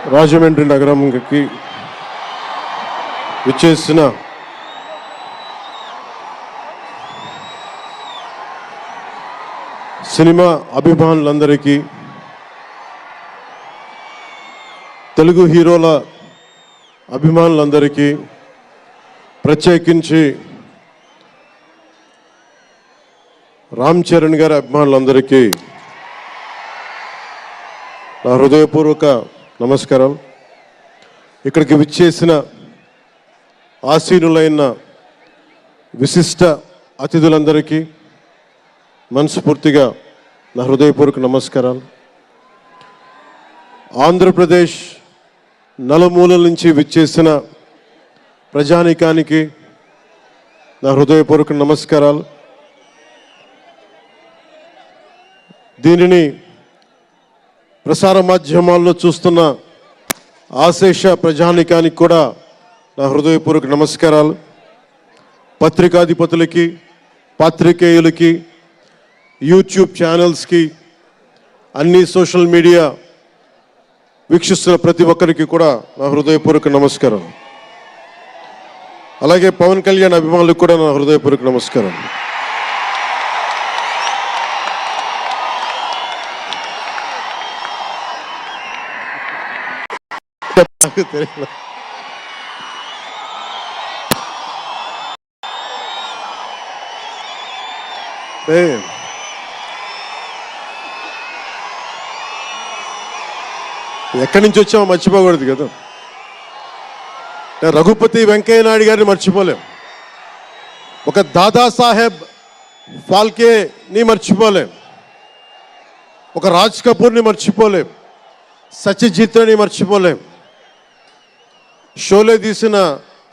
రాజమండ్రి నగరంకి విచ్చేసిన సినిమా అభిమానులందరికీ, తెలుగు హీరోల అభిమానులందరికీ, ప్రత్యేకించి రామ్ చరణ్ గారి అభిమానులందరికీ నా హృదయపూర్వక నమస్కారం. ఇక్కడికి విచ్చేసిన ఆసీనులైన విశిష్ట అతిథులందరికీ మనస్ఫూర్తిగా నా హృదయపూర్వక నమస్కారాలు. ఆంధ్రప్రదేశ్ నలుమూలల నుంచి విచ్చేసిన ప్రజానీకానికి నా హృదయపూర్వక నమస్కారాలు. దీనిని ప్రసార మాధ్యమాల్లో చూస్తున్న ఆశేష ప్రజానీకానికి కూడా నా హృదయపూర్వక నమస్కారాలు. పత్రికాధిపతులకి, పాత్రికేయులకి, యూట్యూబ్ ఛానల్స్కి, అన్ని సోషల్ మీడియా వీక్షిస్తున్న ప్రతి ఒక్కరికి కూడా నా హృదయపూర్వక నమస్కారం. అలాగే పవన్ కళ్యాణ్ అభిమానులకు కూడా నా హృదయపూర్వక నమస్కారం. ఎక్కడి నుంచి వచ్చామో మర్చిపోకూడదు కదా. రఘుపతి వెంకయ్య నాయుడు గారిని మర్చిపోలేం, ఒక దాదాసాహెబ్ ఫాల్కేని మర్చిపోలేం, ఒక రాజ్ కపూర్ని మర్చిపోలేం, సత్యజిత్ని మర్చిపోలేం, షోలే తీసిన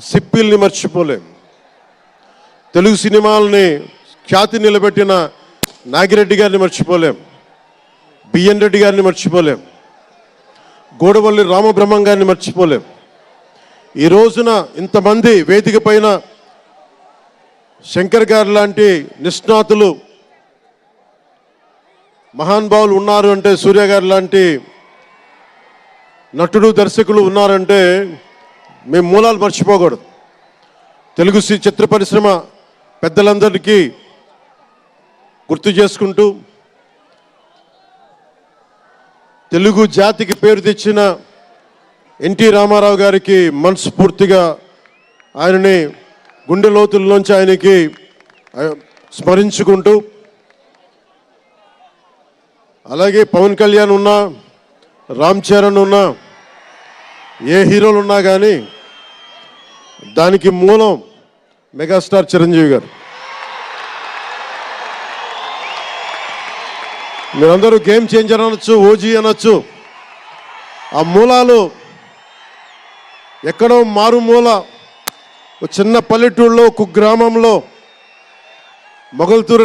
సిప్పిల్ని మర్చిపోలేం, తెలుగు సినిమాలని ఖ్యాతి నిలబెట్టిన నాగిరెడ్డి గారిని మర్చిపోలేం, బిఎన్ రెడ్డి గారిని మర్చిపోలేం, గోడవల్లి రామబ్రహ్మం గారిని మర్చిపోలేం. ఈ రోజున ఇంతమంది వేదిక పైన శంకర్ గారు లాంటి నిష్ణాతులు మహానుభావులు ఉన్నారు అంటే, సూర్య గారు లాంటి నటుడు దర్శకులు ఉన్నారంటే మేము మూలాలు మర్చిపోకూడదు. తెలుగు చిత్ర పరిశ్రమ పెద్దలందరికీ గుర్తు చేసుకుంటూ, తెలుగు జాతికి పేరు తెచ్చిన ఎన్టీ రామారావు గారికి మనస్ఫూర్తిగా ఆయనని గుండె లోతుల్లోంచి ఆయనకి స్మరించుకుంటూ, అలాగే పవన్ కళ్యాణ్ ఉన్నా, రామ్ చరణ్ ఉన్నా, ఏ హీరోలు ఉన్నా కానీ దానికి మూలం మెగాస్టార్ చిరంజీవి గారు. మీరందరూ గేమ్ చేంజర్ అనొచ్చు, ఓజీ అనొచ్చు. ఆ మూలాలు ఎక్కడో మారుమూల చిన్న పల్లెటూరులో, కుగ్రామంలో, మొగల్తూరు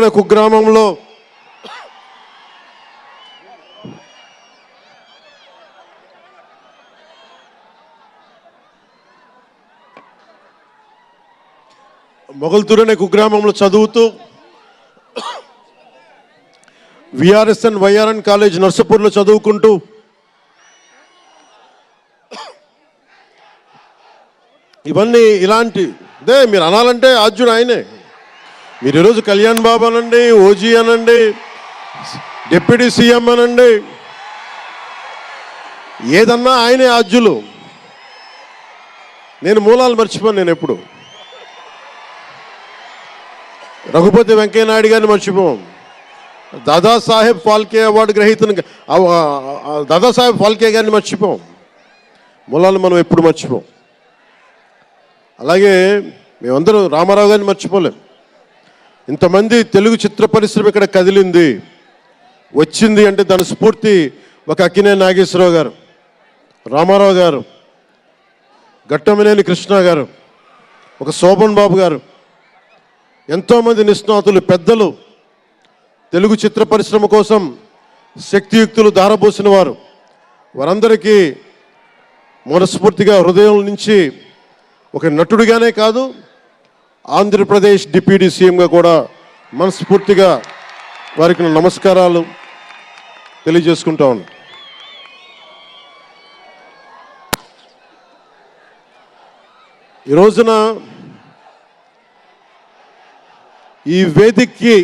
అనే కుగ్రామంలో చదువుతూ విఆర్ఎస్ఎన్ వైఆర్ఎన్ కాలేజ్ నర్సపూర్లో చదువుకుంటూ ఇవన్నీ ఇలాంటిదే మీరు అనాలంటే ఆద్యుడు ఆయనే. మీరు ఈరోజు కళ్యాణ్ బాబు అనండి, ఓజీ అనండి, డిప్యూటీ సీఎం అనండి, ఏదన్నా ఆయనే ఆద్యులు. నేను మూలాలు మర్చిపోను. నేను ఎప్పుడు రఘుపతి వెంకయ్య నాయుడు గారిని మర్చిపోం, దాదాసాహెబ్ ఫాల్కే అవార్డు గ్రహీతను దాదాసాహెబ్ ఫాల్కే గారిని మర్చిపోం. మూలాలు మనం ఎప్పుడు మర్చిపోం. అలాగే మేమందరం రామారావు గారిని మర్చిపోలేం. ఇంతమంది తెలుగు చిత్ర పరిశ్రమ ఇక్కడ కదిలింది, వచ్చింది అంటే దాని స్ఫూర్తి ఒక అక్కినేని నాగేశ్వరరావు గారు, రామారావు గారు, ఘట్టమనేని కృష్ణ గారు, ఒక శోభన్ బాబు గారు, ఎంతోమంది నిష్ణాతులు పెద్దలు, తెలుగు చిత్ర పరిశ్రమ కోసం శక్తియుక్తులు ధారపోసిన వారు. వారందరికీ మనస్ఫూర్తిగా హృదయం నుంచి ఒక నటుడిగానే కాదు, ఆంధ్రప్రదేశ్ డిప్యూటీ సీఎంగా కూడా మనస్ఫూర్తిగా వారికి నమస్కారాలు తెలియజేసుకుంటా ఉన్నాను. ఈ రోజున ఈ వేదికకి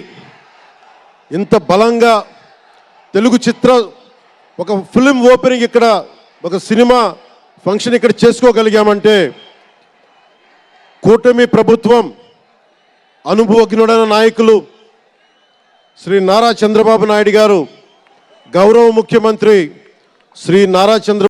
ఇంత బలంగా తెలుగు చిత్ర ఒక ఫిలిం ఓపెనింగ్ ఇక్కడ ఒక సినిమా ఫంక్షన్ ఇక్కడ చేసుకోగలిగామంటే కూటమి ప్రభుత్వం అనుభవజ్ఞుడైన నాయకులు శ్రీ నారా చంద్రబాబు నాయుడు గారు, గౌరవ ముఖ్యమంత్రి శ్రీ నారా చంద్ర